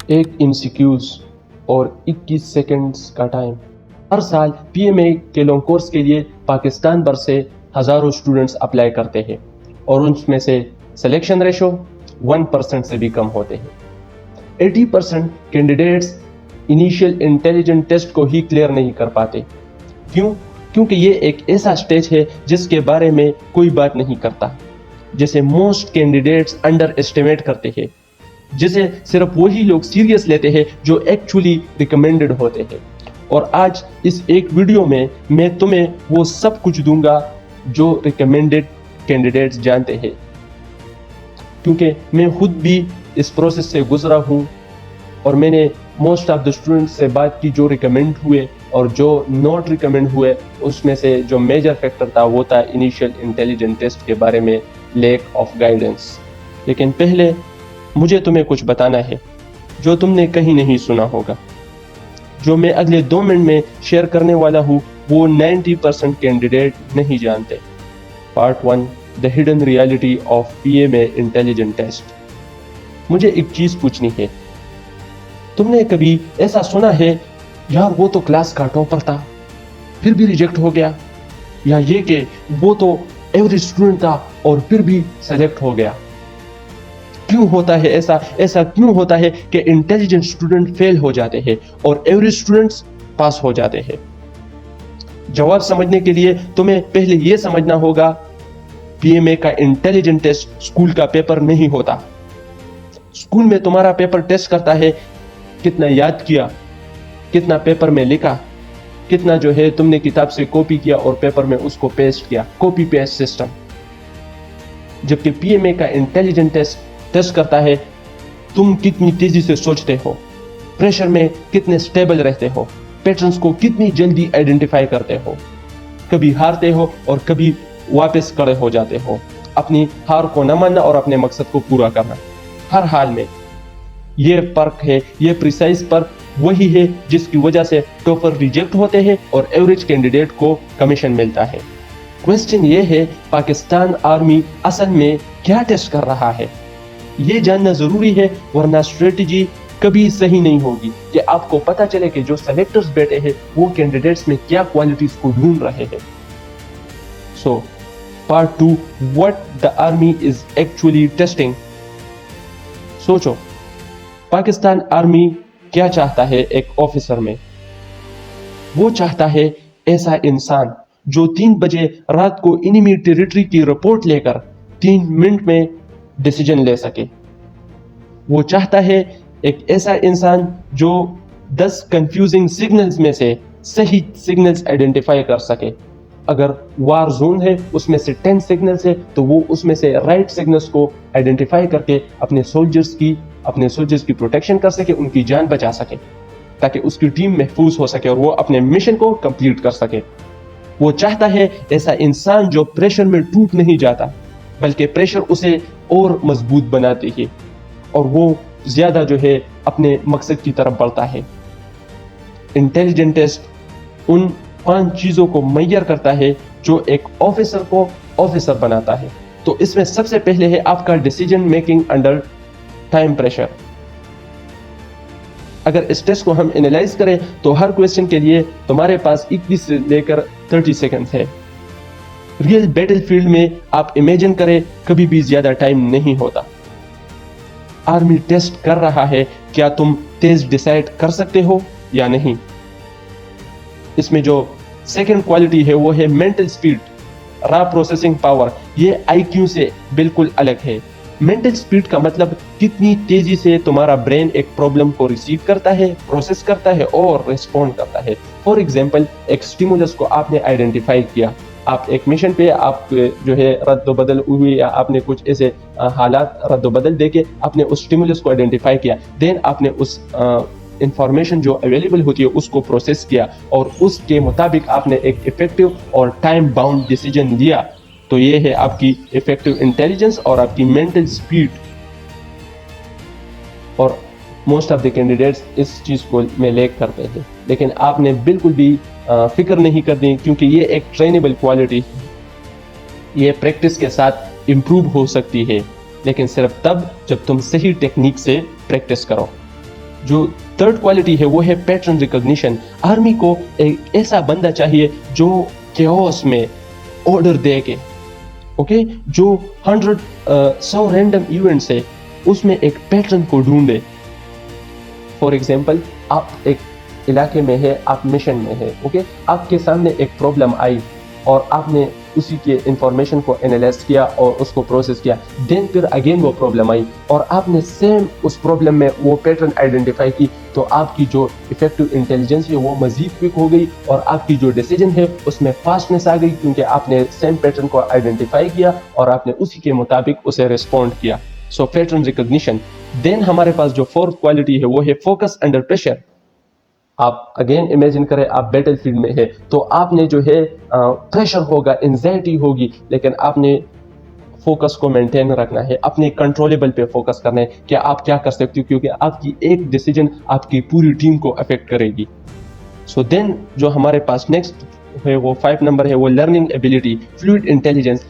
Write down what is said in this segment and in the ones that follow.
ایک MCQs اور 21 seconds کا ٹائم۔ ہر سال PMA کے لانگ کورس کے لیے پاکستان بھر سے ہزاروں اسٹوڈنٹس اپلائی کرتے ہیں اور ان میں سے سلیکشن ریشو 1% سے بھی کم ہوتے ہیں۔ 80% کینڈیڈیٹس انیشیل انٹیلیجنٹ ٹیسٹ کو ہی کلیئر نہیں کر پاتے۔ کیونکہ یہ ایک ایسا سٹیج ہے جس کے بارے میں کوئی بات نہیں کرتا، جسے موسٹ کینڈیڈیٹس انڈر اسٹیمیٹ کرتے ہیں، جسے صرف وہی لوگ سیریس لیتے ہیں جو ایکچولی ریکمینڈڈ ہوتے ہیں۔ اور آج اس ایک ویڈیو میں میں تمہیں وہ سب کچھ دوں گا جو ریکمینڈڈ کینڈیڈیٹس جانتے ہیں، کیونکہ میں خود بھی اس پروسیس سے گزرا ہوں اور میں نے موسٹ آف دا اسٹوڈنٹس سے بات کی جو ریکمینڈ ہوئے اور جو ناٹ ریکمینڈ ہوئے۔ اس میں سے جو میجر فیکٹر تھا وہ تھا انیشیل انٹیلیجنٹ ٹیسٹ کے بارے میں لیک آف گائیڈنس۔ لیکن پہلے مجھے تمہیں کچھ بتانا ہے جو تم نے کہیں نہیں سنا ہوگا۔ جو میں اگلے 2 منٹ میں شیئر کرنے والا ہوں وہ 90% کینڈیڈیٹ نہیں جانتے۔ Part 1، the hidden reality of PMA intelligent test. مجھے ایک چیز پوچھنی ہے، تم نے کبھی ایسا سنا ہے یار وہ تو کلاس کا ٹاپر تھا پھر بھی ریجیکٹ ہو گیا، یا یہ کہ وہ تو ایوریج اسٹوڈنٹ تھا اور پھر بھی سلیکٹ ہو گیا؟ کیوں ہوتا ہے ایسا کیوں ہوتا ہے کہ انٹیلیجنٹ اسٹوڈنٹ فیل ہو جاتے ہیں اور ایوریج اسٹوڈنٹس پاس ہو جاتے ہیں؟ جواب سمجھنے کے لیے تمہیں پہلے یہ سمجھنا ہوگا PMA کا انٹیلیجنٹ ٹیسٹ اسکول کا پیپر نہیں ہوتا۔ اسکول میں تمہارا پیپر ٹیسٹ کرتا ہے کتنا یاد کیا، کتنا پیپر میں لکھا، کتنا جو ہے تم نے کتاب سے کاپی کیا اور پیپر میں اس کو پیسٹ کیا، کاپی پیسٹ سسٹم۔ جبکہ PMA کا انٹیلیجنٹ ٹیسٹ کرتا ہے تم کتنی تیزی سے سوچتے ہو، پریشر میں کتنے سٹیبل رہتے ہو، پیٹرنز کو کتنی جلدی آئیڈینٹیفائی کرتے ہو، کبھی ہارتے ہو اور کبھی واپس کھڑے ہو جاتے ہو، اپنی ہار کو نہ ماننا اور اپنے مقصد کو پورا کرنا ہر حال میں۔ یہ فرق ہے، یہ پریسائز فرق وہی ہے جس کی وجہ سے ٹاپر ریجیکٹ ہوتے ہیں اور ایوریج کینڈیڈیٹ کو کمیشن ملتا ہے۔ کوسچن یہ ہے پاکستان آرمی اصل میں کیا ٹیسٹ کر رہا ہے؟ یہ جاننا ضروری ہے، ورنہ اسٹریٹجی کبھی صحیح نہیں ہوگی کہ آپ کو پتا چلے کہ جو سلیکٹرز بیٹھے ہیں وہ کینڈیڈیٹس میں کیا کوالٹیز کو ڈھونڈ رہے ہیں۔ So part 2، what the army is actually testing۔ سوچو پاکستان آرمی کیا چاہتا ہے ایک آفیسر میں؟ وہ چاہتا ہے ایسا انسان جو 3 بجے رات کو انیمی ٹیریٹری کی رپورٹ لے کر 3 منٹ میں ڈیسیجن لے سکے۔ وہ چاہتا ہے ایک ایسا انسان جو 10 کنفیوزنگ سگنلز میں سے صحیح سگنلز آئیڈینٹیفائی کر سکے۔ اگر وار زون ہے اس میں سے 10 سگنلز ہے تو وہ اس میں سے رائٹ سگنلز کو آئیڈینٹیفائی کر کے اپنے سولجرز کی پروٹیکشن کر سکے، ان کی جان بچا سکے، تاکہ اس کی ٹیم محفوظ ہو سکے اور وہ اپنے مشن کو کمپلیٹ کر سکے۔ وہ چاہتا ہے ایسا انسان جو پریشر میں ٹوٹ نہیں جاتا بلکہ پریشر اسے اور مضبوط بناتی ہے اور وہ زیادہ جو ہے اپنے مقصد کی طرف بڑھتا ہے۔ انٹیلیجنٹ ٹیسٹ ان 5 چیزوں کو میئر کرتا ہے جو ایک آفیسر کو آفیسر بناتا ہے۔ تو اس میں سب سے پہلے ہے آپ کا decision making under time pressure. اگر اس ٹیسٹ کو ہم انالائز کریں تو ہر کویسچن کے لیے تمہارے پاس 21 سے لے کر 30 سیکنڈ ہے۔ ریئل بیٹل فیلڈ میں آپ امیجن کریں کبھی بھی زیادہ ٹائم نہیں ہوتا۔ آرمی ٹیسٹ کر رہا ہے کیا تم تیز ڈیسائیڈ کر سکتے ہو یا نہیں۔ اس میں جو سیکنڈ کوالٹی ہے وہ ہے مینٹل سپیڈ، را پروسیسنگ پاور۔ یہ IQ سے بالکل الگ ہے۔ مینٹل سپیڈ کا مطلب کتنی تیزی سے تمہارا برین ایک پرابلم کو ریسیو کرتا ہے، پروسیس کرتا ہے اور ریسپونڈ کرتا ہے۔ فار ایگزامپل ایک سٹیمولس کو آپ نے آئیڈینٹیفائی کیا، آپ ایک مشن پہ آپ جو ہے رد و بدل ہوئی یا آپ نے کچھ ایسے حالات رد و بدل دے کے آپ نے اس سٹیمولس کو آئیڈینٹیفائی کیا، دین آپ نے اس انفارمیشن جو اویلیبل ہوتی ہے اس کو پروسیس کیا اور اس کے مطابق آپ نے ایک افیکٹو اور ٹائم باؤنڈ ڈیسیجن لیا۔ تو یہ ہے آپ کی افیکٹو انٹیلیجنس اور آپ کی مینٹل سپیڈ۔ اور موسٹ آف دی کینڈیڈیٹس اس چیز کو میں لیک کرتے ہیں، لیکن آپ نے بالکل بھی فکر نہیں کرنی کیونکہ یہ ایک ٹرینیبل کوالٹی ہے، یہ پریکٹس کے ساتھ امپروو ہو سکتی ہے، لیکن صرف تب جب تم صحیح ٹیکنیک سے پریکٹس کرو۔ जो थर्ड क्वालिटी है वो है पैटर्न रिकॉग्निशन। आर्मी को एक ऐसा बंदा चाहिए जो केओस में ऑर्डर दे के, ओके, जो 100 रैंडम इवेंट्स है उसमें एक पैटर्न को ढूंढे। फॉर एग्जांपल, आप एक इलाके में है, आप मिशन में है, ओके, आपके सामने एक प्रॉब्लम आई और आपने उसी के इंफॉर्मेशन को एनालाइज किया और उसको प्रोसेस किया, देन फिर अगेन वो प्रॉब्लम आई और आपने सेम उस प्रॉब्लम में वो पैटर्न आइडेंटिफाई की, तो आपकी जो इफेक्टिव इंटेलिजेंस है वो मजीद क्विक हो गई और आपकी जो डिसीजन है उसमें फास्टनेस आ गई, क्योंकि आपने सेम पैटर्न को आइडेंटिफाई किया और आपने उसी के मुताबिक उसे रिस्पॉन्ड किया। सो पैटर्न रिकॉग्निशन। देन हमारे पास जो फोर्थ क्वालिटी है वो है फोकस अंडर प्रेशर। आप अगेन इमेजिन करें, आप बैटल फील्ड में है तो आपने जो है प्रेशर होगा, एंजाइटी होगी, लेकिन आपने फोकस को मेंटेन रखना है, अपने कंट्रोलेबल पे फोकस करना है कि आप क्या कर सकते हो, क्योंकि आपकी एक डिसीजन आपकी पूरी टीम को अफेक्ट करेगी। सो देन जो हमारे पास नेक्स्ट है वो 5 नंबर है, वो learning ability, fluid intelligence.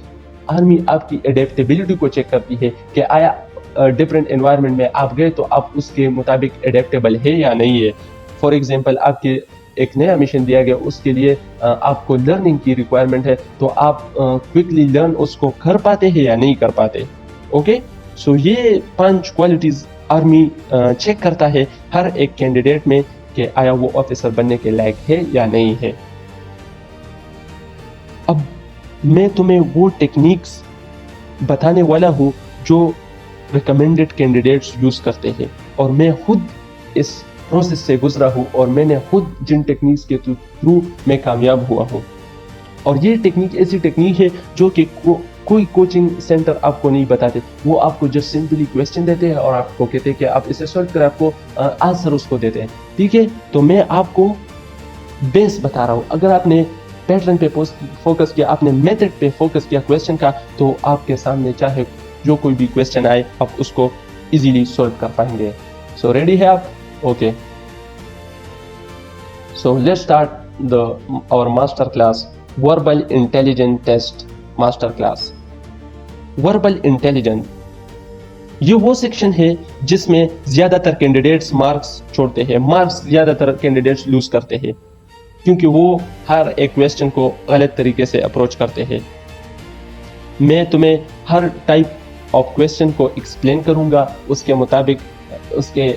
Army आपकी एडेप्टेबिलिटी को चेक करती है कि आया डिफरेंट एनवायरनमेंट में आप गए तो आप उसके मुताबिक एडेप्टेबल है या नहीं है। फॉर एग्जांपल, आपके एक नया मिशन दिया गया, उसके लिए आपको लर्निंग की रिक्वायरमेंट है, तो आप क्विकली लर्न उसको कर पाते हैं या नहीं कर पाते। ओके, सो ये 5 क्वालिटीज आर्मी चेक करता है हर एक कैंडिडेट में कि आया वो ऑफिसर बनने के लायक है या नहीं है। अब मैं तुम्हें वो टेक्निक्स बताने वाला हूँ जो रिकमेंडेड कैंडिडेट्स यूज करते हैं, और मैं खुद इस प्रोसेस से गुजरा हूँ और मैंने खुद जिन टेक्निक्स के थ्रू मैं कामयाब हुआ हूँ। और ये टेक्निक ऐसी टेक्निक है जो कि कोई कोचिंग सेंटर आपको नहीं बताते, वो आपको जस्ट सिंपली क्वेश्चन देते हैं और आपको कहते हैं कि आप इसे सॉल्व करें, आपको आंसर उसको देते हैं। ठीक है, तो मैं आपको बेस बता रहा हूँ। अगर आपने पैटर्न पे फोकस किया, आपने मेथड पे फोकस किया क्वेश्चन का, तो आपके सामने चाहे जो कोई भी क्वेश्चन आए आप उसको इजीली सॉल्व कर पाएंगे। सो रेडी है आप? Okay, so let's start our master class, verbal intelligence test master class. Verbal intelligence ये वो सेक्शन है जिसमें ज्यादातर कैंडिडेट्स मार्क्स छोड़ते हैं, मार्क्स ज्यादातर कैंडिडेट्स लूज करते हैं, क्योंकि वो हर एक क्वेश्चन को गलत तरीके से अप्रोच करते हैं। मैं तुम्हें हर टाइप ऑफ क्वेश्चन को एक्सप्लेन करूंगा, उसके मुताबिक उसके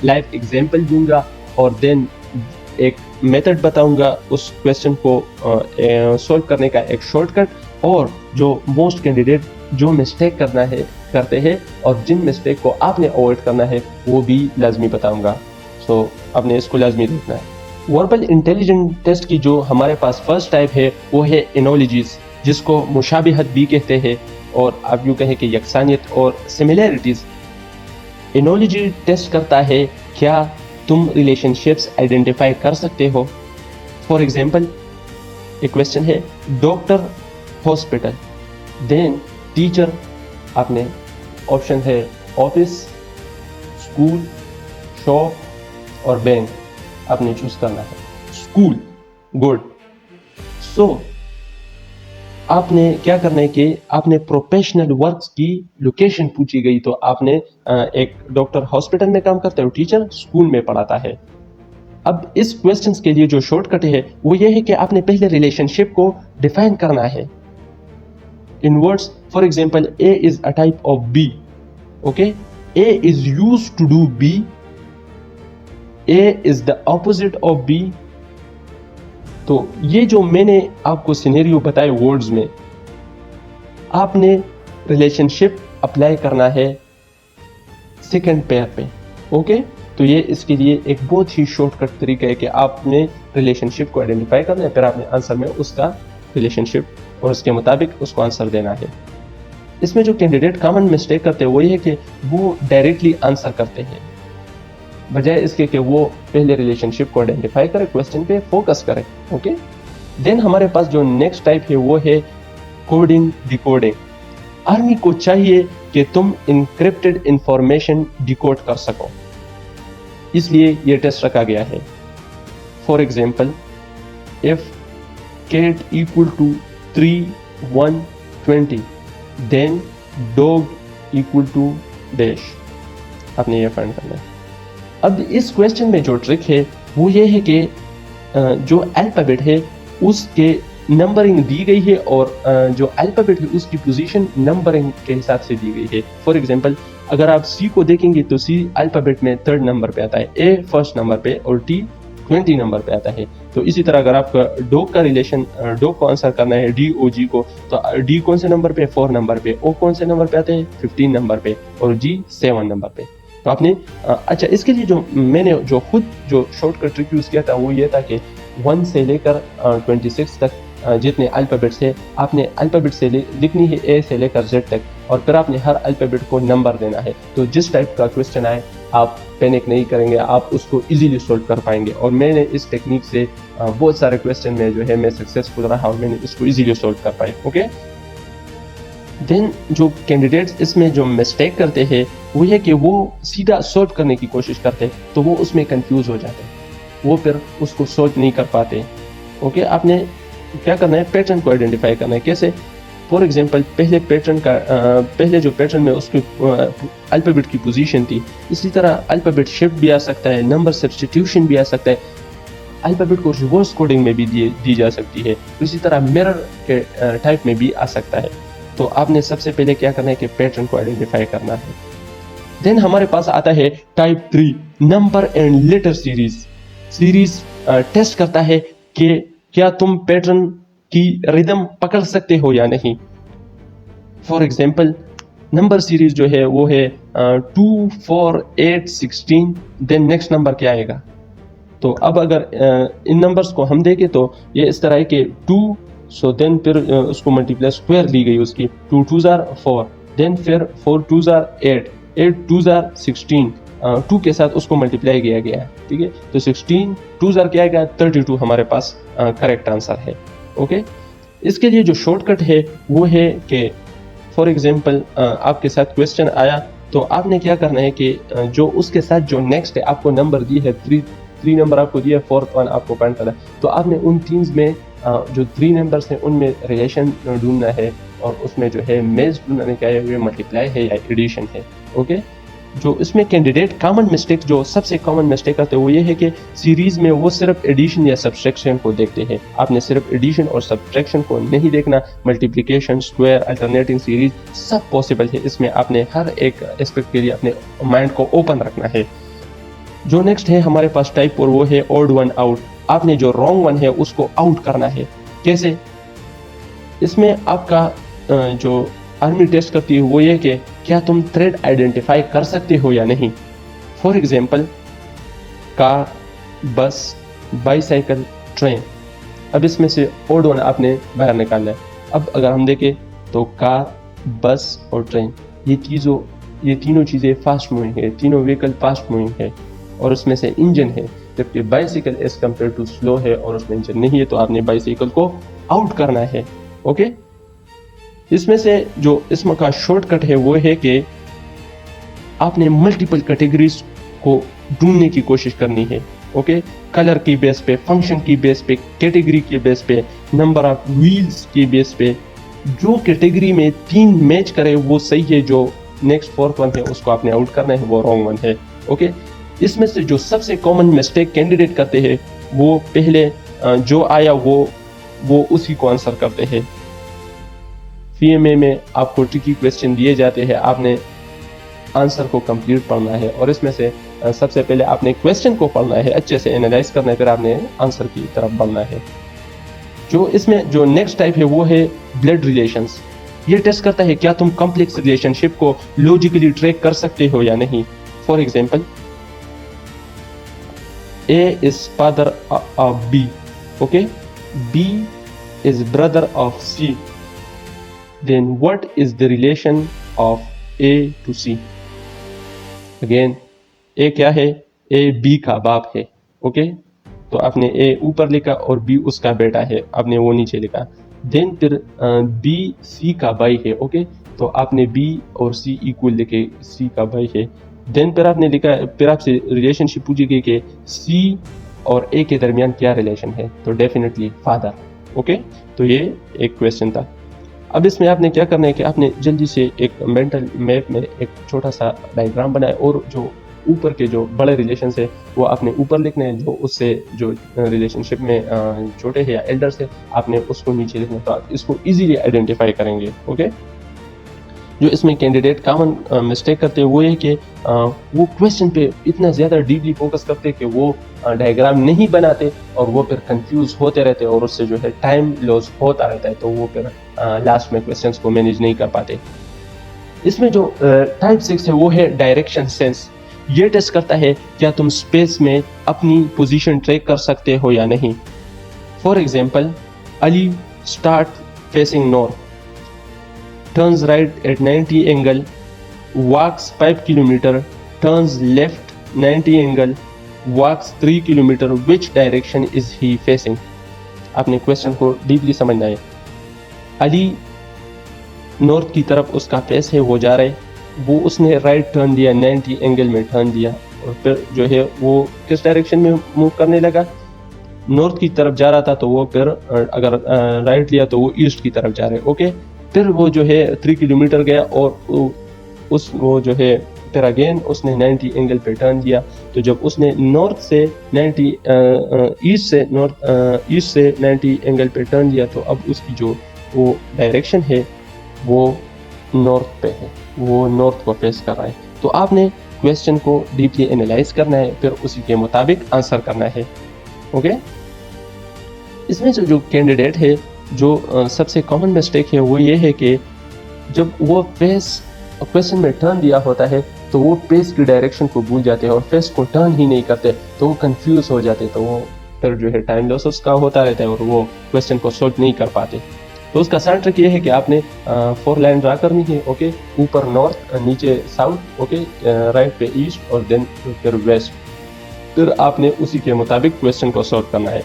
लाइव एग्जांपल दूंगा और देन एक मेथड बताऊंगा उस क्वेश्चन को सॉल्व करने का, एक शॉर्टकट, और जो मोस्ट कैंडिडेट जो मिस्टेक करते हैं और जिन मिस्टेक को आपने अवॉइड करना है वो भी लाजमी बताऊंगा। सो आपने इसको लाजमी देखना है। वर्बल इंटेलिजेंस टेस्ट की जो हमारे पास फर्स्ट टाइप है वो है एनोलॉजीज, जिसको मुशाबिहत भी कहते हैं, और आप यूँ कहें कि यकसानियत और सिमिलैरिटीज। एनोलॉजी टेस्ट करता है क्या तुम रिलेशनशिप्स आइडेंटिफाई कर सकते हो। फॉर एग्जांपल, एक क्वेश्चन है डॉक्टर, हॉस्पिटल, देन टीचर, आपने ऑप्शन है ऑफिस, स्कूल, शॉप और बैंक, आपने चूज करना है स्कूल। गुड। सो आपने क्या करना है कि आपने प्रोफेशनल वर्क्स की लोकेशन पूछी गई, तो आपने एक डॉक्टर हॉस्पिटल में काम करता है, टीचर स्कूल में पढ़ाता है। अब इस क्वेश्चंस के लिए जो शॉर्टकट है वो ये है कि आपने पहले रिलेशनशिप को डिफाइन करना है in words. For example, A is a type of B, okay? A is used to do B, A is the opposite of B। तो ये जो मैंने आपको सिनेरियो बताए वर्ड्स में, आपने रिलेशनशिप अप्लाई करना है सेकंड पेयर पे, ओके? तो ये इसके लिए एक बहुत ही शॉर्टकट तरीका है कि आपने रिलेशनशिप को आइडेंटिफाई करना है, फिर आपने आंसर में उसका रिलेशनशिप और उसके मुताबिक उसको आंसर देना है। इसमें जो कैंडिडेट कॉमन मिस्टेक करते हैं वो ये है कि वो डायरेक्टली आंसर करते हैं, बजाय इसके कि वो पहले रिलेशनशिप को आइडेंटिफाई करें, क्वेश्चन पे फोकस करें। ओके, देन हमारे पास जो नेक्स्ट टाइप है वो है कोडिंग डिकोडिंग। आर्मी को चाहिए कि तुम इनक्रिप्टेड इंफॉर्मेशन डिकोड कर सको, इसलिए ये टेस्ट रखा गया है। For example, if cat equal to 3,120, then dog equal to dash, आपने ये फाइंड करना है। اب اس کویشچن میں جو ٹرک ہے وہ یہ ہے کہ جو الفابیٹ ہے اس کے نمبرنگ دی گئی ہے اور جو الفابیٹ ہے اس کی پوزیشن نمبرنگ کے حساب سے دی گئی ہے. فار ایگزامپل اگر آپ سی کو دیکھیں گے تو سی الفابیٹ میں 3rd نمبر پہ آتا ہے, اے فرسٹ نمبر پہ اور ٹی 20 نمبر پہ آتا ہے. تو اسی طرح اگر آپ کا ڈوگ کا ریلیشن ڈوگ کو آنسر کرنا ہے ڈی او جی کو, تو ڈی کون سے نمبر پہ 4 نمبر پہ, او کون سے نمبر پہ آتے ہیں 15 نمبر پہ اور جی 7 نمبر پہ. تو آپ نے اچھا اس کے لیے جو میں نے جو خود جو شارٹ کٹ ٹرک یوز کیا تھا وہ یہ تھا کہ 1 سے لے کر 26 تک جتنے الفابیٹس ہے آپ نے الفابیٹ سے لکھنی ہے اے سے لے کر زیڈ تک, اور پھر آپ نے ہر الفابیٹ کو نمبر دینا ہے. تو جس ٹائپ کا کویشچن آئے آپ پینک نہیں کریں گے, آپ اس کو ایزیلی سولو کر پائیں گے. اور میں نے اس ٹیکنیک سے بہت سارے کویشچن میں جو ہے میں سکسیسفل رہا اور میں نے اس کو ایزیلی سولو کر پائے. اوکے, دین جو کینڈیڈیٹس اس میں جو مسٹیک کرتے ہیں وہ یہ کہ وہ سیدھا سولو کرنے کی کوشش کرتے تو وہ اس میں کنفیوز ہو جاتے, وہ پھر اس کو سولو نہیں کر پاتے. اوکے, آپ نے کیا کرنا ہے, پیٹرن کو آئیڈینٹیفائی کرنا ہے. کیسے؟ فار ایگزامپل پہلے جو پیٹرن میں اس کی الفابیٹ کی پوزیشن تھی, اسی طرح الفابیٹ شفٹ بھی آ سکتا ہے, نمبر سبسٹیٹیوشن بھی آ سکتا ہے, الفابیٹ کو ریورس کوڈنگ میں بھی دی جا سکتی ہے, اسی طرح مرر کے ٹائپ میں بھی آ سکتا ہے. تو آپ نے سب سے پہلے کیا کرنا ہے کہ پیٹرن کو آئیڈینٹیفائی کرنا ہے. دین ہمارے پاس آتا ہے type 3 number and later series test کرتا ہے کہ کیا تم پیٹرن کی ریدم پکڑ سکتے ہو یا نہیں. فار ایگزامپل نمبر سیریز جو ہے وہ ہے 2 4 8 16, دین نیکسٹ نمبر کیا آئے گا. تو اب اگر ان نمبرز کو ہم دیکھیں تو یہ اس طرح ہے کہ 2, سو دین پھر اس کو ملٹیپلائی اسکوائر لی گئی اس کی, 2 2s are 4, دین پھر 4 2s are 8, 8 2s are 16, 2 کے ساتھ اس کو ملٹیپلائی کیا گیا ہے. ٹھیک ہے, تو 16 2s are کیا گیا 32 ہمارے پاس کریکٹ آنسر ہے. اوکے, اس کے لیے جو شارٹ کٹ ہے وہ ہے کہ فار ایگزامپل آپ کے ساتھ کویشچن آیا تو آپ نے کیا کرنا ہے کہ جو اس کے ساتھ جو نیکسٹ ہے آپ کو نمبر دی ہے 3 نمبر آپ کو دیا ہے, 4th ون آپ کو پوائنٹ کرنا ہے, تو آپ نے ان تینز میں جو 3 نمبرس ہیں ان میں ریلیشن ڈھونڈنا ہے اور اس میں جو ہے میز ڈھونڈنے کا ہے, ملٹیپلائی ہے یا ایڈیشن ہے. اوکے, جو اس میں کینڈیڈیٹ کامن مسٹیک جو سب سے کامن مسٹیک کرتے ہیں وہ یہ ہے کہ سیریز میں وہ صرف ایڈیشن یا سبٹریکشن کو دیکھتے ہیں. آپ نے صرف ایڈیشن اور سبٹریکشن کو نہیں دیکھنا, ملٹیپلیکیشن, اسکوائر, الٹرنیٹنگ سیریز سب پاسبل ہے. اس میں آپ نے ہر ایک اسپیکٹ کے لیے اپنے مائنڈ کو اوپن رکھنا ہے. جو نیکسٹ ہے ہمارے پاس ٹائپ 4 وہ ہے اوڈ ون آؤٹ. آپ نے جو رانگ ون ہے اس کو آؤٹ کرنا ہے. کیسے؟ اس میں آپ کا جو آرمی ٹیسٹ کرتی ہے وہ یہ کہ کیا تم تھریڈ آئیڈینٹیفائی کر سکتے ہو یا نہیں. فار ایگزامپل کار, بس, بائی سائیکل, ٹرین. اب اس میں سے اوڈ ون آپ نے باہر نکالنا ہے. اب اگر ہم دیکھیں تو کار, بس اور ٹرین یہ تینوں چیزیں فاسٹ موونگ ہے, تینوں وہیکل فاسٹ موونگ ہے اور اس میں سے انجن ہے, جبکہ بائیسیکل ایز کمپیئر ٹو سلو ہے اور اس میں انجن نہیں ہے, تو آپ نے بائیسیکل کو آؤٹ کرنا ہے. اوکے, اس میں سے جو اس میں کا شارٹ کٹ ہے وہ ہے کہ آپ نے ملٹیپل کیٹیگریز کو ڈھونڈنے کی کوشش کرنی ہے. اوکے, کلر کی بیس پہ, فنکشن کی بیس پہ, کیٹیگری کے بیس پہ, نمبر آف ویلز کی بیس پہ, جو کیٹیگری میں 3 میچ کرے وہ صحیح ہے, جو نیکسٹ 4th ون ہے اس کو آپ نے آؤٹ کرنا ہے, وہ رانگ ون ہے. اوکے, اس میں سے جو سب سے کامن مسٹیک کینڈیڈیٹ کرتے ہیں وہ پہلے جو آیا وہ اسی کو آنسر کرتے ہیں. PMA میں آپ کو ٹرکی کویسچن دیے جاتے ہیں, آپ نے آنسر کو کمپلیٹ پڑھنا ہے اور اس میں سے سب سے پہلے آپ نے کویسچن کو پڑھنا ہے, اچھے سے انالائز کرنا ہے, پھر آپ نے آنسر کی طرف بڑھنا ہے. جو اس میں جو نیکسٹ ٹائپ ہے وہ ہے بلڈ ریلیشنز. یہ ٹیسٹ کرتا ہے کیا تم کمپلیکس ریلیشن شپ کو لوجیکلی ٹریک کر سکتے ہو یا نہیں. For example A is father of B. Okay, B is brother of C. Then what is the relation of A to C? Again, A کیا ہے, A B کا باپ ہے. اوکے, تو آپ نے A اوپر لکھا اور B اس کا بیٹا ہے, آپ نے وہ نیچے لکھا. دین پھر B C کا بھائی ہے. اوکے, تو آپ نے B اور C ایکول لکھے, C کا بھائی ہے. دین پھر آپ نے لکھا, پھر آپ سے ریلیشن شپ پوچھی گئی کہ C اور A کے درمیان کیا ریلیشن ہے, تو ڈیفینیٹلی فادر. اوکے, تو یہ ایک کویشچن تھا. اب اس میں آپ نے کیا کرنا ہے کہ آپ نے جلدی سے ایک مینٹل میپ میں ایک چھوٹا سا ڈائیگرام بنائے اور جو اوپر کے جو بڑے ریلیشنس ہے وہ آپ نے اوپر لکھنے ہیں, جو اس سے جو ریلیشن شپ میں چھوٹے ہیں یا ایلڈرس ہے آپ نے اس کو نیچے لکھنا ہے, تو آپ اس کو ایزیلی آئیڈینٹیفائی کریں گے. اوکے, جو اس میں کینڈیڈیٹ کامن مسٹیک کرتے ہیں وہ یہ کہ وہ کویشچن پہ اتنا زیادہ ڈیپلی فوکس کرتے کہ وہ ڈائیگرام نہیں بناتے اور وہ پھر کنفیوز ہوتے رہتے اور اس سے جو ہے ٹائم لاس ہوتا رہتا ہے, تو وہ پھر لاسٹ میں کویشچنس کو مینیج نہیں کر پاتے. اس میں جو ٹائپ 6 ہے وہ ہے ڈائریکشن سینس. یہ ٹیسٹ کرتا ہے کیا تم اسپیس میں اپنی پوزیشن ٹریک کر سکتے ہو یا نہیں. For example, Ali start facing north, turns right at 90 angle, walks 5 kilometer, turns left 90 angle, walks 3 kilometer, which direction is he facing. آپ نے کویشچن کو ڈیپلی سمجھنا ہے. علی نارتھ کی طرف اس کا فیس ہے, وہ جا رہے, وہ اس نے رائٹ ٹرن دیا, 90 اینگل میں ٹرن دیا, اور پھر جو ہے وہ کس ڈائریکشن میں موو کرنے لگا, نارتھ کی طرف جا رہا تھا, تو وہ پھر اگر رائٹ لیا تو وہ ایسٹ کی طرف جا رہے. اوکے, پھر وہ جو ہے 3 کلومیٹر گیا اور وہ جو ہے پھر اگین اس نے 90 اینگل پہ ٹرن دیا. تو جب اس نے نارتھ سے 90 ایسٹ سے 90 اینگل پہ ٹرن دیا, تو اب اس کی جو وہ ڈائریکشن ہے وہ نارتھ پہ ہے, وہ نارتھ کو فیس کر رہا ہے. تو آپ نے کویشچن کو ڈیپلی انالائز کرنا ہے, پھر اسی کے مطابق آنسر کرنا ہے. اوکے, اس میں جو کینڈیڈیٹ ہے جو سب سے کامن مسٹیک ہے وہ یہ ہے کہ جب وہ فیس کویشچن میں ٹرن دیا ہوتا ہے تو وہ فیس کی ڈائریکشن کو بھول جاتے ہیں اور فیس کو ٹرن ہی نہیں کرتے, تو وہ کنفیوز ہو جاتے, تو وہ پھر جو ہے ٹائم لاس اس کا ہوتا رہتا ہے اور وہ کویشچن کو سولو نہیں کر پاتے. تو اس کا آسان ٹرک یہ ہے کہ آپ نے 4 لائن ڈرا کرنی ہے. اوکے, اوپر نارتھ, نیچے ساؤتھ, اوکے, رائٹ پہ ایسٹ اور دین پھر ویسٹ, پھر آپ نے اسی کے مطابق کویشچن کو سولو کرنا ہے.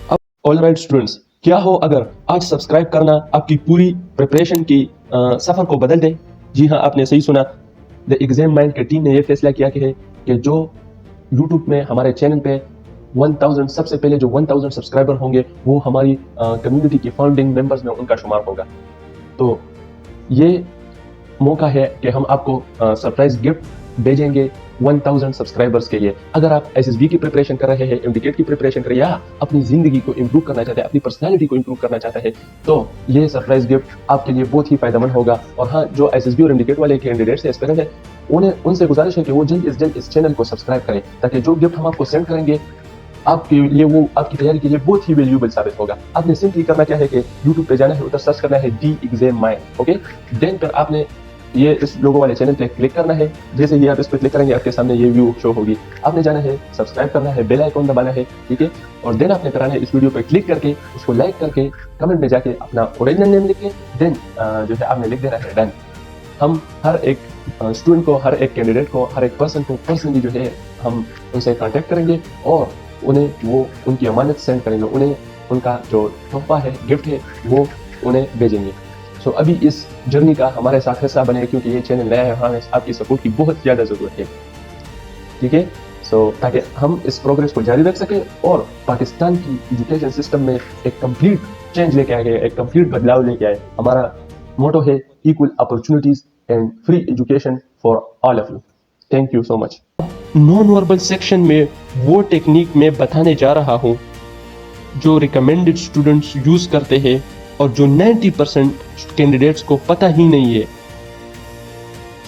اب آل رائٹ اسٹوڈنٹس, کیا ہو اگر آج سبسکرائب کرنا آپ کی پوری پریپریشن کی سفر کو بدل دے؟ جی ہاں, آپ نے صحیح سنا. دا ایگزام مائنڈ کے ٹیم نے یہ فیصلہ کیا کہ جو یوٹیوب میں ہمارے چینل پہ 1000 سب سے پہلے جو 1000 سبسکرائبر ہوں گے وہ ہماری کمیونٹی کے فاؤنڈنگ ممبرز میں ان کا شمار ہوگا. تو یہ موقع ہے کہ ہم آپ کو سرپرائز گفٹ بھیجیں گے 1000 سبسکرائبرز کے لیے. اگر آپ ایس ایس بی کی پریپریشن کر رہے ہیں, MDCAT کی پریپریشن کر رہے ہیں, یا اپنی زندگی کو امپروو کرنا چاہتے ہیں, اپنی پرسنالٹی کو امپروو کرنا چاہتے ہیں, تو یہ سرپرائز گفٹ آپ کے لیے بہت ہی فائدہ مند ہوگا. اور ہاں, جو ایس ایس بی اور MDCAT والے کینڈیڈیٹس ہیں, اسپیرنٹ ہیں, ان سے گزارش ہے کہ وہ جلد از جلد اس چینل کو سبسکرائب کریں, تاکہ جو گفٹ ہم آپ کو سینڈ کریں گے آپ کے لیے وہ آپ کی تیاری کے لیے بہت ہی ویلیوبل ثابت ہوگا. آپ نے سمپلی کرنا کیا ہے کہ یوٹیوب پہ جانا ہے, ادھر سرچ کرنا ہے دی ایگزام مائنڈ. اوکے, دین پھر آپ نے یہ اس لوگو والے چینل پہ کلک کرنا ہے. جیسے ہی آپ اس پہ کلک کریں گے آپ کے سامنے یہ ویو شو ہوگی. آپ نے جانا ہے, سبسکرائب کرنا ہے, بیل آئیکن دبانا ہے, ٹھیک ہے, اور دین آپ نے کرانا ہے اس ویڈیو پہ کلک کر کے اس کو لائک کر کے کمنٹ میں جا کے اپنا اوریجنل نیم لکھ کے دین جو ہے آپ نے لکھ دینا ہے ڈن. ہم ہر ایک اسٹوڈنٹ کو, ہر ایک کینڈیڈیٹ کو, ہر ایک پرسن کو پرسنلی جو ہے ہم ان سے کانٹیکٹ کریں گے اور انہیں وہ ان کی امانت سینڈ کریں گے, انہیں ان کا جو تحفہ ہے, گفٹ ہے, وہ انہیں بھیجیں گے. سو ابھی اس جرنی کا ہمارے ساتھ حصہ بنے, کیونکہ یہ چینل نیا ہے, ہمیں آپ کی سپورٹ کی بہت زیادہ ضرورت ہے, ٹھیک ہے. سو تاکہ ہم اس پروگریس کو جاری رکھ سکیں اور پاکستان کی ایجوکیشن سسٹم میں ایک کمپلیٹ چینج لے کے آئے, ایک کمپلیٹ بدلاؤ لے کے آئے. ہمارا موٹو ہے equal opportunities and free education for all of you. Thank you so much. Non verbal section میں وہ ٹیکنیک میں بتانے جا رہا ہوں جو ریکمینڈڈ اسٹوڈنٹس یوز کرتے ہیں اور جو 90% کینڈیڈیٹس کو پتہ ہی نہیں ہے.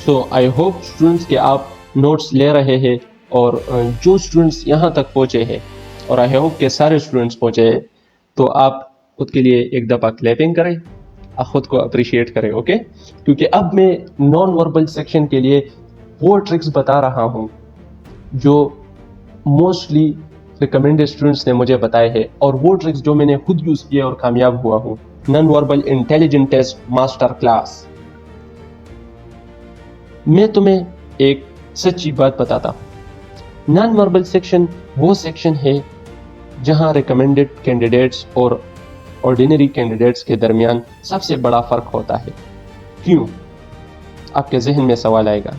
سو آئی ہوپ اسٹوڈنٹس کہ آپ نوٹس لے رہے ہیں, اور جو اسٹوڈنٹس یہاں تک پہنچے ہیں, اور آئی ہوپ کہ سارے اسٹوڈنٹس پہنچے ہیں, تو آپ خود کے لیے ایک دفعہ کلیپنگ کریں, خود کو اپریشیٹ کریں. اوکے, کیونکہ اب میں نان وربل سیکشن کے لیے وہ ٹرکس بتا رہا ہوں جو موسٹلی ریکمینڈڈ اسٹوڈنٹس نے مجھے بتائے ہیں, اور وہ ٹرکس جو میں نے خود یوز کیے اور کامیاب ہوا ہوں. Non verbal intelligent test master class. میں تمہیں ایک سچی بات بتاتا ہوں, نان وربل سیکشن وہ سیکشن ہے جہاں ریکمینڈڈ کینڈیڈیٹس اور آرڈینری کینڈیڈیٹس کے درمیان سب سے بڑا فرق ہوتا ہے. کیوں؟ آپ کے ذہن میں سوال آئے گا.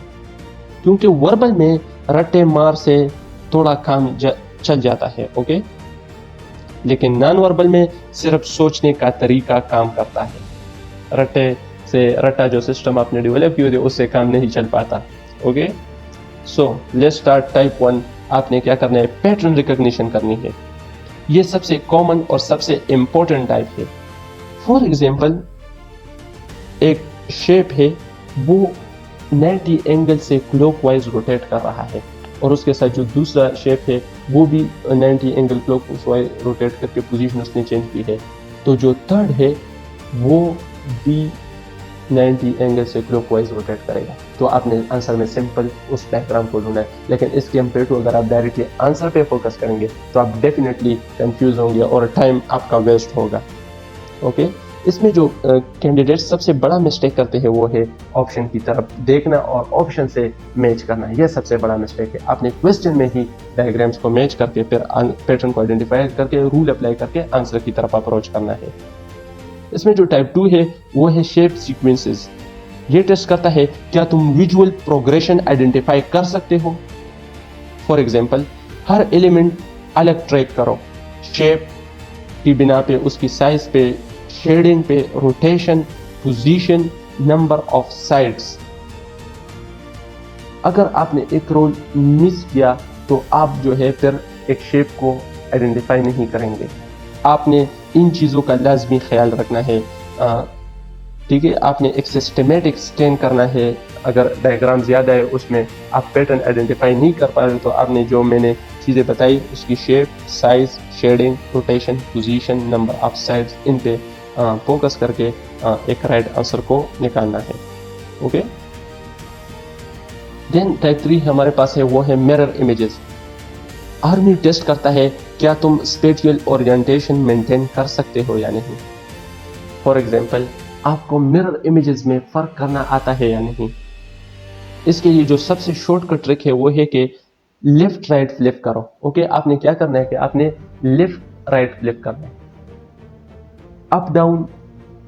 کیونکہ وربل میں رٹے مار سے تھوڑا کام چل جاتا ہے, اوکے, لیکن نان وربل میں صرف سوچنے کا طریقہ کام کرتا ہے. رٹا جو سسٹم آپ نے ڈیولپ کیا اس سے کام نہیں چل پاتا. Okay, so let's start type 1। आपने क्या करना है, पैटर्न रिकॉग्निशन करनी है। ये सबसे कॉमन और सबसे इंपॉर्टेंट टाइप है। फॉर एग्जांपल, एक शेप है, वो 90 एंगल से क्लॉकवाइज रोटेट कर रहा है, और उसके साथ जो दूसरा शेप है वो भी 90 एंगल क्लॉकवाइज रोटेट करके पोजीशन उसने चेंज की है। तो जो थर्ड है वो भी 90 एंगल से क्लॉकवाइज रोटेट करेगा। तो आपने आंसर में सिंपल उस डायग्राम को ढूंढना है, लेकिन इसके कंपेयर टू अगर आप डायरेक्टली आंसर पे फोकस करेंगे तो आप डेफिनेटली कंफ्यूज होंगे और टाइम आपका वेस्ट होगा। ओके, इसमें जो कैंडिडेट सबसे बड़ा मिस्टेक करते हैं वो है ऑप्शन की तरफ देखना और ऑप्शन से मैच करना। यह सबसे बड़ा मिस्टेक है। आपने क्वेश्चन में ही डायग्राम्स को मैच करके फिर पैटर्न को आइडेंटिफाई करके रूल अप्लाई करके आंसर की तरफ अप्रोच करना है। इसमें जो टाइप 2 है वो है शेप सीक्वेंसेस। ये टेस्ट करता है क्या तुम विजुअल प्रोग्रेशन आइडेंटिफाई कर सकते हो। फॉर एग्जाम्पल, हर एलिमेंट अलग ट्रैक करो, शेप की बिना पे, उसकी साइज पे, शेडिंग पे, rotation, position, number of sides. अगर आपने एक रोल मिस किया तो आप जो है फिर एक शेप को आइडेंटिफाई नहीं करेंगे। आपने इन चीज़ों का लाजमी ख्याल रखना है। ठीक है, आपने एक सिस्टमेटिक स्कैन करना है। अगर डायग्राम ज़्यादा है उसमें आप पैटर्न आइडेंटिफाई नहीं कर पा रहे तो आपने जो मैंने चीज़ें बताई उसकी shape, size, shading, rotation, position, number of sides, इन पे फोकस करके एक राइट आंसर को निकालना है। ओके, देन टाइप 3 हमारे पास है वो है मिरर इमेजेस। आर्मी टेस्ट करता है क्या तुम स्पेटियल ओरिएंटेशन मेंटेन कर सकते हो या नहीं। फॉर एग्जांपल, आपको मिरर इमेजेस में फर्क करना आता है या नहीं। इसके लिए जो सबसे शॉर्टकट ट्रिक है वो है कि लेफ्ट राइट फ्लिप करो। ओके, आपने क्या करना है कि आपने लेफ्ट राइट फ्लिप करना है। अप डाउन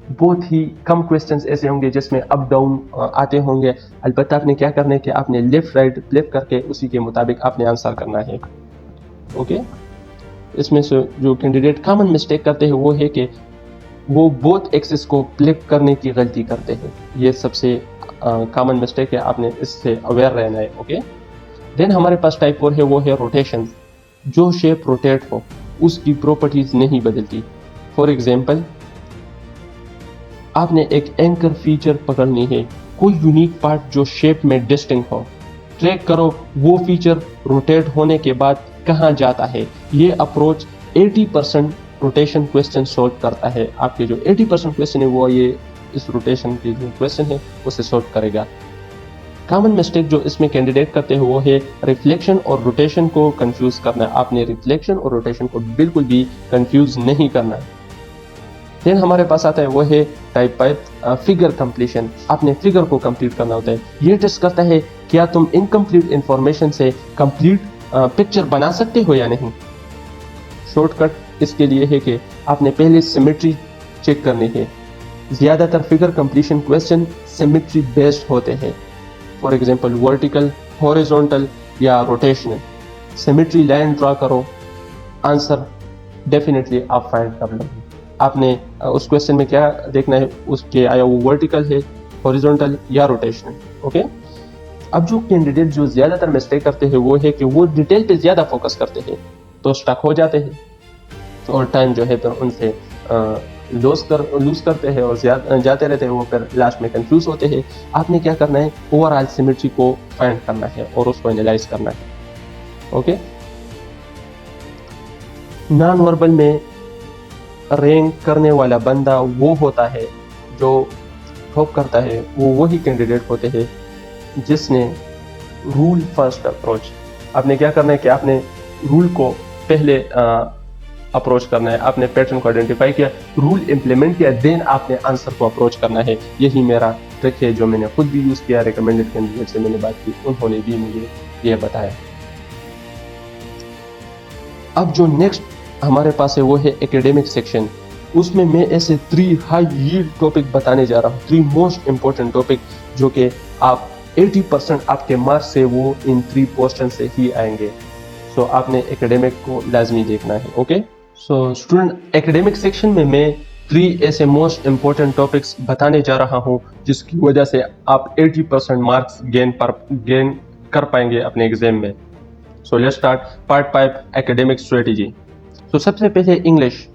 बहुत ही कम क्वेश्चंस ऐसे होंगे जिसमें अप डाउन आते होंगे। अलबत्ता आपने क्या करना है कि आपने लेफ्ट राइट फ्लिप करके उसी के मुताबिक आपने आंसर करना है। ओके, इसमें से जो कैंडिडेट कॉमन मिस्टेक करते हैं वो है कि वो बोथ एक्सिस को फ्लिप करने की गलती करते हैं। ये सबसे कॉमन मिस्टेक है, आपने इससे अवेयर रहना है। ओके, देन हमारे पास टाइप 4 है वो है रोटेशन। जो शेप रोटेट हो उसकी प्रॉपर्टीज नहीं बदलती। फॉर एग्जाम्पल, आपने एक एंकर फीचर पकड़नी है, कोई यूनिक पार्ट जो शेप में डिस्टिंक्ट हो, ट्रैक करो वो फीचर रोटेट होने के बाद कहाँ जाता है। ये अप्रोच 80% रोटेशन क्वेश्चन सॉल्व करता है। आपके जो 80% क्वेश्चन है वो ये इस रोटेशन के जो क्वेश्चन है उसे सॉल्व करेगा। कॉमन मिस्टेक जो इसमें कैंडिडेट करते हैं वो है रिफ्लेक्शन और रोटेशन को कंफ्यूज करना। आपने रिफ्लेक्शन और रोटेशन को बिल्कुल भी कंफ्यूज नहीं करना। देन हमारे पास आता है वो है टाइप 5 फिगर कंप्लीशन। आपने फिगर को कंप्लीट करना होता है। ये टेस्ट करता है क्या तुम इनकम्प्लीट इंफॉर्मेशन से कंप्लीट पिक्चर बना सकते हो या नहीं। शॉर्टकट इसके लिए है कि आपने पहले सिमेट्री चेक करनी है। ज्यादातर figure completion question symmetry based होते हैं। फॉर एग्जांपल, वर्टिकल, हॉरिजॉन्टल या रोटेशनल। सिमेट्री लाइन ड्रा करो, आंसर डेफिनेटली आप फाइंड कर लोगे। आपने उस क्वेश्चन में क्या देखना है, उसके आया वो वर्टिकल है, हॉरिजॉन्टल या रोटेशनल। ओके, अब जो कैंडिडेट जो ज्यादातर मिस्टेक करते हैं वो है कि वो डिटेल पे ज्यादा फोकस करते हैं तो स्टक हो जाते हैं और टाइम जो है तो उनसे लूज करते हैं और जाते रहते हैं, वो फिर लास्ट में कंफ्यूज होते हैं। आपने क्या करना है, ओवरऑल सिमेट्री को फाइंड करना है और उसको एनालाइज करना है। ओके, नॉन वर्बल में रैंक करने वाला बंदा वो होता है जो टॉप करता है। वो वही कैंडिडेट होते हैं जिसने रूल फर्स्ट अप्रोच। आपने क्या करना है कि आपने रूल को पहले अप्रोच करना है। आपने पैटर्न को आइडेंटिफाई किया, रूल इंप्लीमेंट किया, देन आपने आंसर को अप्रोच करना है। यही मेरा ट्रिक है जो मैंने खुद भी यूज किया। रिकमेंडेड कैंडिडेट से मैंने बात की, उन्होंने भी मुझे ये बताया। अब जो नेक्स्ट हमारे पास है वो है एकेडमिक सेक्शन। उसमें मैं ऐसे 3 हाई यील्ड टॉपिक बताने जा रहा हूँ, 3 मोस्ट इंपॉर्टेंट टॉपिक जो कि आप 80% आपके मार्क्स से वो इन 3 पोर्शन से ही आएंगे। सो आपने एकेडमिक को लाजमी देखना है। Okay, so student, academic section में मैं 3 ऐसे मोस्ट इंपॉर्टेंट टॉपिक्स बताने जा रहा हूँ जिसकी वजह से आप 80% मार्क्स गेन कर पाएंगे अपने एग्जाम में। सो let's start part 5 academic strategy. तो सबसे पहले इंग्लिश,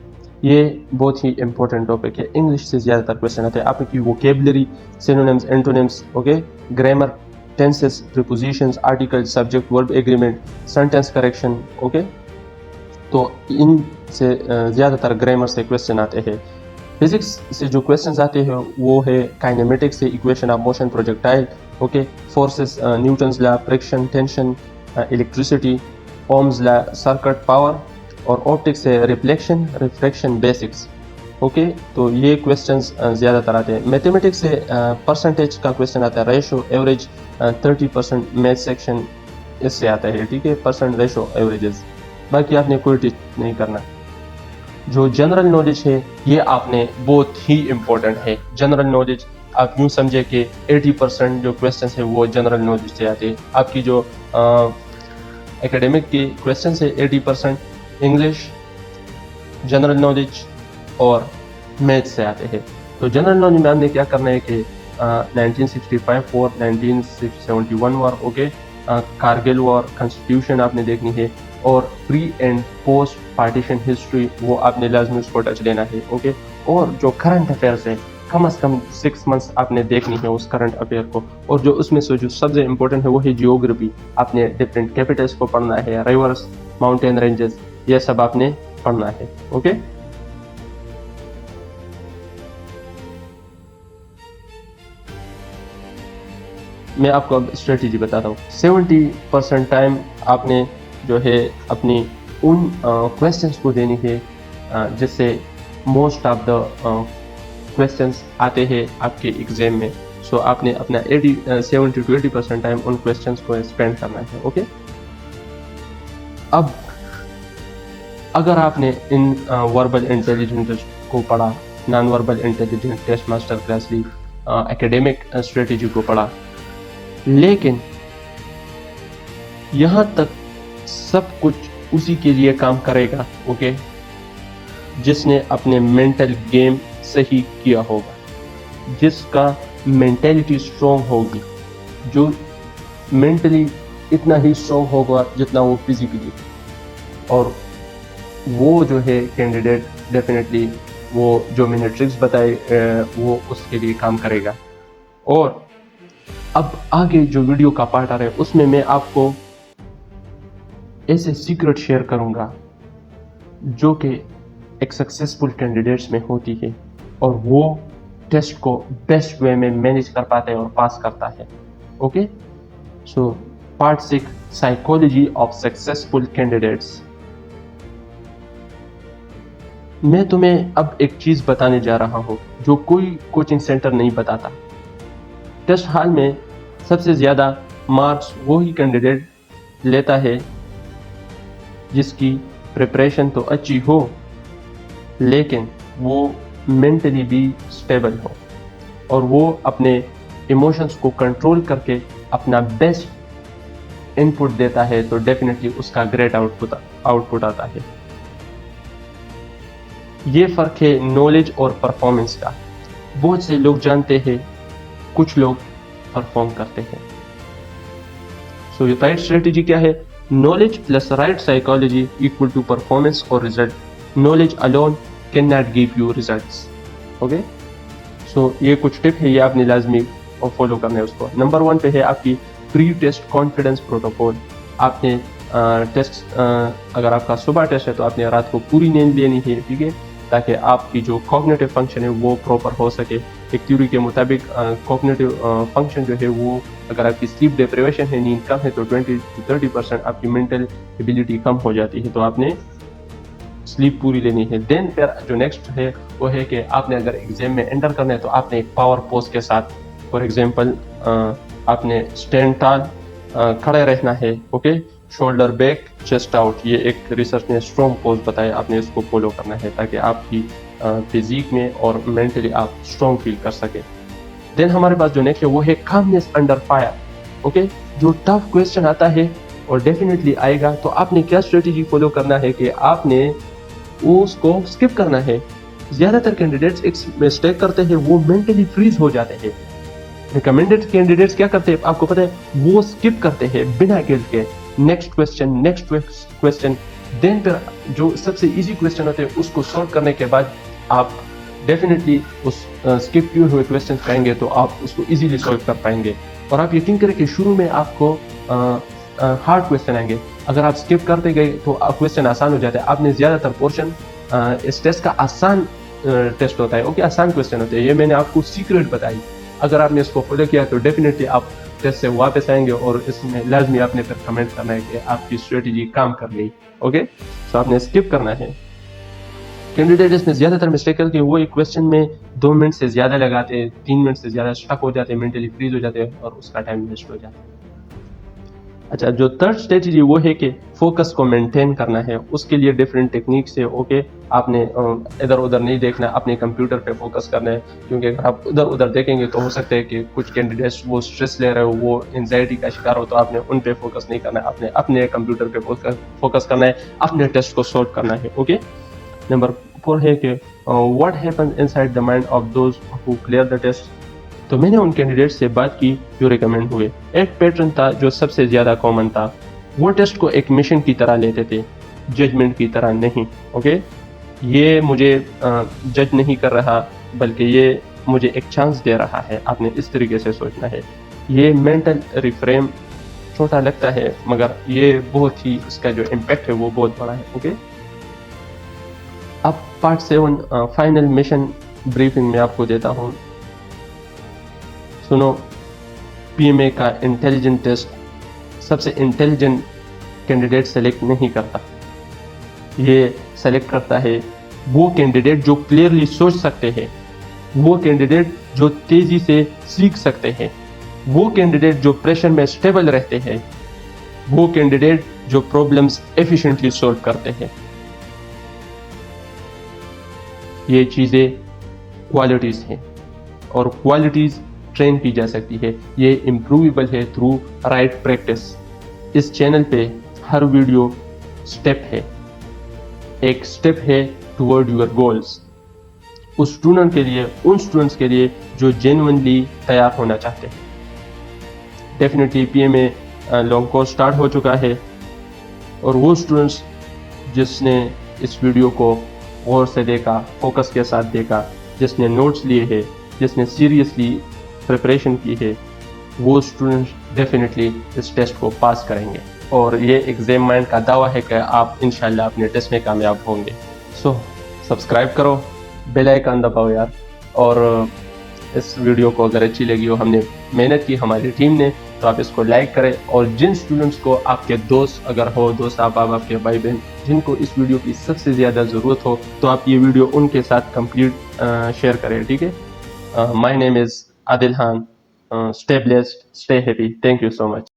ये बहुत ही इंपॉर्टेंट टॉपिक है। इंग्लिश से ज़्यादातर क्वेश्चन आते हैं। आपकी vocabulary, synonyms, antonyms, okay, grammar, tenses, prepositions, article, subject verb agreement, sentence correction, okay. तो इन से ज़्यादातर ग्रामर से क्वेश्चन आते हैं। फिजिक्स से जो क्वेश्चंस आते हैं वो है काइनेमेटिक्स से equation of motion, projectile, okay, forces, Newton's law, friction, tension, electricity, Ohm's law, circuit, power, और ऑप्टिक्स से रिफ्लेक्शन, रिफ्रैक्शन, बेसिक्स, ओके। तो ये क्वेश्चंस ज़्यादातर आते हैं। मैथमेटिक्स से परसेंटेज का क्वेश्चन आता है, रेशो, एवरेज, 30%, मैथ सेक्शन इससे आता है, ठीक है, परसेंट, रेशो, एवरेजेस। बाकी आपने कोई टीच नहीं करना। जो जनरल नॉलेज है ये आपने बहुत ही इम्पोर्टेंट है। जनरल नॉलेज आप यूँ समझे कि 80% जो क्वेश्चंस है वो जनरल नॉलेज से आते हैं। आपकी जो एकेडमिक के क्वेश्चंस है 80% इंग्लिश, जनरल नॉलेज और मैथ से आते हैं। तो जनरल नॉलेज में हमने क्या करना है कि 1965 war, 1971 war, okay, Kargil war, constitution आपने देखनी है, और pre and post partition history वो आपने लाजमी उसको टच लेना है, ओके। और जो करंट अफेयर्स है कम से कम 6 मंथ्स आपने देखनी है उस करंट अफेयर को। और जो उसमें से जो सबसे इम्पोर्टेंट है वो है जियोग्राफी। आपने डिफरेंट कैपिटल्स को पढ़ना है, रिवर्स, माउंटेन रेंजेस, ये सब आपने पढ़ना है, ओके। मैं आपको अब स्ट्रेटजी बताता हूँ। 70% टाइम आपने जो है अपनी उन क्वेश्चंस को देनी है जिससे मोस्ट ऑफ द क्वेश्चंस आते हैं आपके एग्जाम में। सो आपने अपना 70 to 80% टाइम उन क्वेश्चंस को स्पेंड करना है, ओके। अब अगर आपने इन वर्बल इंटेलिजेंस को पढ़ा, non verbal intelligence test, master class ली, एकेडमिक स्ट्रेटजी को पढ़ा, लेकिन यहाँ तक सब कुछ उसी के लिए काम करेगा, ओके, जिसने अपने मेंटल गेम सही किया होगा, जिसका मेंटेलिटी स्ट्रॉन्ग होगी, जो मेंटली इतना ही स्ट्रॉन्ग होगा जितना वो फिजिकली। और वो जो है कैंडिडेट डेफिनेटली वो जो मैंने ट्रिक्स बताए वो उसके लिए काम करेगा। और अब आगे जो वीडियो का पार्ट आ रहा है उसमें मैं आपको ऐसे सीक्रेट शेयर करूंगा जो कि एक सक्सेसफुल कैंडिडेट्स में होती है और वो टेस्ट को बेस्ट वे में मैनेज कर पाता है और पास करता है, okay. So part 6 psychology of successful candidates. मैं तुम्हें अब एक चीज बताने जा रहा हूं जो कोई कोचिंग सेंटर नहीं बताता। टेस्ट हॉल में सबसे ज्यादा मार्क्स वो ही कैंडिडेट लेता है जिसकी प्रिपरेशन तो अच्छी हो लेकिन वो मेंटली भी स्टेबल हो और वो अपने इमोशंस को कंट्रोल करके अपना बेस्ट इनपुट देता है, तो डेफिनेटली उसका ग्रेट आउटपुट आता है। ये फर्क है नॉलेज और परफॉर्मेंस का। बहुत से लोग जानते हैं, कुछ लोग परफॉर्म करते हैं। सो ये राइट स्ट्रेटेजी क्या है? Knowledge plus right psychology equal to performance और result. Knowledge alone can not give you results, okay. So ये कुछ टिप है, ये आपने लाजमी और फॉलो करना है उसको। नंबर 1 पे है आपकी प्री टेस्ट कॉन्फिडेंस प्रोटोकॉल। आपने टेस्ट अगर आपका सुबह टेस्ट है तो आपने रात को पूरी नींद लेनी है, ठीक है, ताकि आपकी जो कॉग्निटिव फंक्शन है वो प्रॉपर हो सके। एक थ्योरी के मुताबिक कॉग्निटिव फंक्शन जो है वो, अगर आपकी स्लीप डिप्रिवेशन है, नींद कम है, तो 20 to 30% आपकी मेंटल एबिलिटी कम हो जाती है, तो आपने स्लीप पूरी लेनी है। देन फिर जो नेक्स्ट है वो है कि आपने अगर एग्जाम में एंटर करना है तो आपने एक पावर पोज के साथ, फॉर एग्जांपल आपने स्टैंड टॉल खड़े रहना है, okay, shoulder back, chest out. ये एक रिसर्च ने स्ट्रॉन्ग पोज बताया, आपने इसको फॉलो करना है ताकि आपकी फिजिक में और मेंटली आप स्ट्रॉन्ग फील कर सके। देन हमारे पास जो नेक्स्ट है वो है कामनेस अंडर फायर, ओके। जो टफ क्वेश्चन आता है और डेफिनेटली आएगा, तो आपने क्या स्ट्रेटेजी फॉलो करना है कि आपने उसको स्किप करना है। ज्यादातर कैंडिडेट्स एक मिस्टेक करते हैं, वो मेंटली फ्रीज हो जाते हैं। रिकमेंडेड कैंडिडेट्स क्या करते हैं आपको पता है, वो स्किप करते हैं बिना गिल्ट के, नेक्स्ट क्वेश्चन, देन फिर जो सबसे इजी क्वेश्चन होते हैं उसको सॉल्व करने के बाद आप डेफिनेटली उस स्किप किए हुए क्वेश्चन करेंगे तो आप उसको इजीली सॉल्व कर पाएंगे। और आप यकीन करें कि शुरू में आपको हार्ड क्वेश्चन आएंगे, अगर आप स्किप करते गए तो क्वेश्चन आसान हो जाता है। आपने ज़्यादातर पोर्शन इस टेस्ट का आसान टेस्ट होता है, ओके, आसान क्वेश्चन होते हैं, ये मैंने आपको सीक्रेट बताई। अगर आपने इसको फॉलो किया तो डेफिनेटली आप टेस्ट से वापस आएंगे और इसमें लाजमी आपने फिर कमेंट करना है कि आपकी स्ट्रेटजी काम कर गई, ओके। तो आपने स्किप करना है। कैंडिडेट इसमें ज़्यादातर मिस्टेक करके वो एक क्वेश्चन में 2 मिनट से ज़्यादा लगाते हैं, 3 मिनट से ज़्यादा स्टक हो जाते हैं, मेंटली फ्रीज हो जाते हैं और उसका टाइम वेस्ट हो जाता है। अच्छा, जो थर्ड स्ट्रेटजी वो है कि फोकस को मेंटेन करना है, उसके लिए डिफरेंट टेक्निक्स है, ओके। आपने इधर उधर नहीं देखना, अपने कंप्यूटर पे फोकस करना है, क्योंकि अगर आप उधर उधर देखेंगे तो हो सकता है कि कुछ कैंडिडेट्स वो स्ट्रेस ले रहे हो, वो एंजाइटी का शिकार हो, तो आपने उन पे फोकस नहीं करना है, आपने अपने कंप्यूटर पे फोकस करना है, अपने टेस्ट को सॉल्व करना है, ओके। नंबर 4 है कि what happens inside the mind of those who clear the test. तो मैंने उन कैंडिडेट से बात की जो रिकमेंड हुए। एक पैटर्न था जो सबसे ज़्यादा कॉमन था, वो टेस्ट को एक मिशन की तरह लेते थे, जजमेंट की तरह नहीं, ओके। ये मुझे जज नहीं कर रहा, बल्कि ये मुझे एक चांस दे रहा है, आपने इस तरीके से सोचना है। ये मेंटल रिफ्रेम छोटा लगता है मगर ये बहुत ही, इसका जो इम्पैक्ट है वो बहुत बड़ा है, ओके। अब पार्ट 7 फाइनल मिशन ब्रीफिंग में आपको देता हूँ। सुनो, पीएमए का इंटेलिजेंट टेस्ट सबसे इंटेलिजेंट कैंडिडेट सेलेक्ट नहीं करता, ये सेलेक्ट करता है वो कैंडिडेट जो क्लियरली सोच सकते हैं, वो कैंडिडेट जो तेजी से सीख सकते हैं, वो कैंडिडेट जो प्रेशर में स्टेबल रहते हैं, वो कैंडिडेट जो प्रॉब्लम्स एफिशिएंटली सॉल्व करते हैं। ये चीज़ें क्वालिटीज़ हैं और क्वालिटीज़ ट्रेन की जा सकती है, ये इम्प्रूवेबल है थ्रू राइट प्रैक्टिस। इस चैनल पे हर वीडियो स्टेप है, एक स्टेप है टुवर्ड योर गोल्स, उस स्टूडेंट के लिए, उन स्टूडेंट्स के लिए जो जेन्युइनली तैयार होना चाहते हैं। Definitely PMA long course start हो चुका है और वो स्टूडेंट्स जिसने इस वीडियो को गौर से देखा, फोकस के साथ देखा, जिसने नोट्स लिए हैं, जिसने सीरियसली प्रिपरेशन की है, वो स्टूडेंट्स डेफिनेटली इस टेस्ट को पास करेंगे और ये एग्जाम माइंड का दावा है कि आप इंशाल्लाह अपने टेस्ट में कामयाब होंगे। सो सब्सक्राइब करो, बेल आइकन दबाओ यार, और इस वीडियो को अगर अच्छी लगी हो, हमने मेहनत की हमारी टीम ने, तो आप इसको लाइक करें। और जिन स्टूडेंट्स को आपके दोस्त अगर हो, दोस्त आप आपके भाई बहन जिनको इस वीडियो की सबसे ज़्यादा ज़रूरत हो, तो आप ये वीडियो उनके साथ कंप्लीट शेयर करें, ठीक है। My name is Adil Khan. Stay blessed, stay happy. Thank you so much.